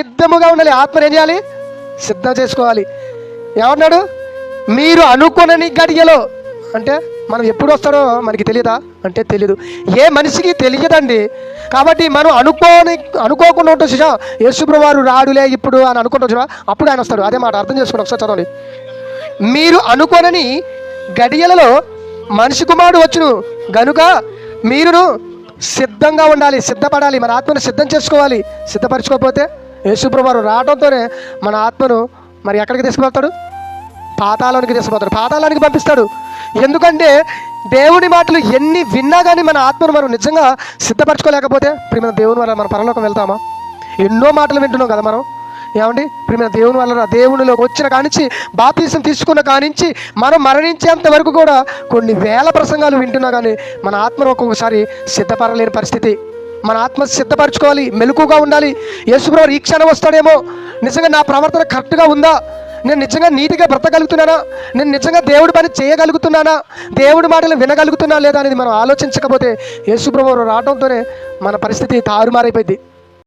సిద్ధముగా ఉండాలి. ఆత్మను ఏం చేయాలి? సిద్ధం చేసుకోవాలి. ఏమన్నాడు? మీరు అనుకోనని గడియలో, అంటే మనం ఎప్పుడు వస్తాడో మనకి తెలియదా అంటే తెలియదు. ఏ మనిషికి తెలియదండి. కాబట్టి మనం అనుకోకుండా ఉంటాం చూసా. యేసుప్రభువు వారు రాడులే ఇప్పుడు అని అనుకుంటాం చూసా, అప్పుడు ఆయన వస్తాడు. అదే మాట అర్థం చేసుకోండి. ఒకసారి చదవండి. మీరు అనుకోనని గడియలలో మనిషి కుమారుడు వచ్చును గనుక మీరును సిద్ధంగా ఉండాలి, సిద్ధపడాలి. మన ఆత్మను సిద్ధం చేసుకోవాలి. సిద్ధపరచుకోకపోతే యేసుప్రభువు వారు రావడంతోనే మన ఆత్మను మరి ఎక్కడికి తీసుకువెళ్తాడు? పాతాళానికి తీసుకుపోతాడు, పాతాళానికి పంపిస్తాడు. ఎందుకంటే దేవుని మాటలు ఎన్ని విన్నా కానీ మన ఆత్మను మనం నిజంగా సిద్ధపరచుకోలేకపోతే ప్రియమైన దేవుని వల్ల మన పరలోకం వెళ్తామా? ఎన్నో మాటలు వింటున్నాం కదా మనం. ఏమండి? ప్రియమైన దేవుని వల్ల దేవునిలోకి వచ్చిన కానించి, బాప్తిసం తీసుకున్న కానించి మనం మరణించేంత వరకు కూడా కొన్ని వేల ప్రసంగాలు వింటున్నా కానీ మన ఆత్మను ఒక్కొక్కసారి సిద్ధపడలేని పరిస్థితి. మన ఆత్మ సిద్ధపరచుకోవాలి, మెలకుగా ఉండాలి. యేసుప్రభువు ఈ క్షణం వస్తాడేమో, నిజంగా నా ప్రవర్తన కరెక్ట్గా ఉందా, నేను నిజంగా నీతిగా బ్రతకగలుగుతున్నానా, నేను నిజంగా దేవుడి పని చేయగలుగుతున్నానా, దేవుడి మాటలు వినగలుగుతున్నా లేదా అనేది మనం ఆలోచించకపోతే యేసుప్రభువు రావడంతోనే మన పరిస్థితి తారుమారైపోయింది.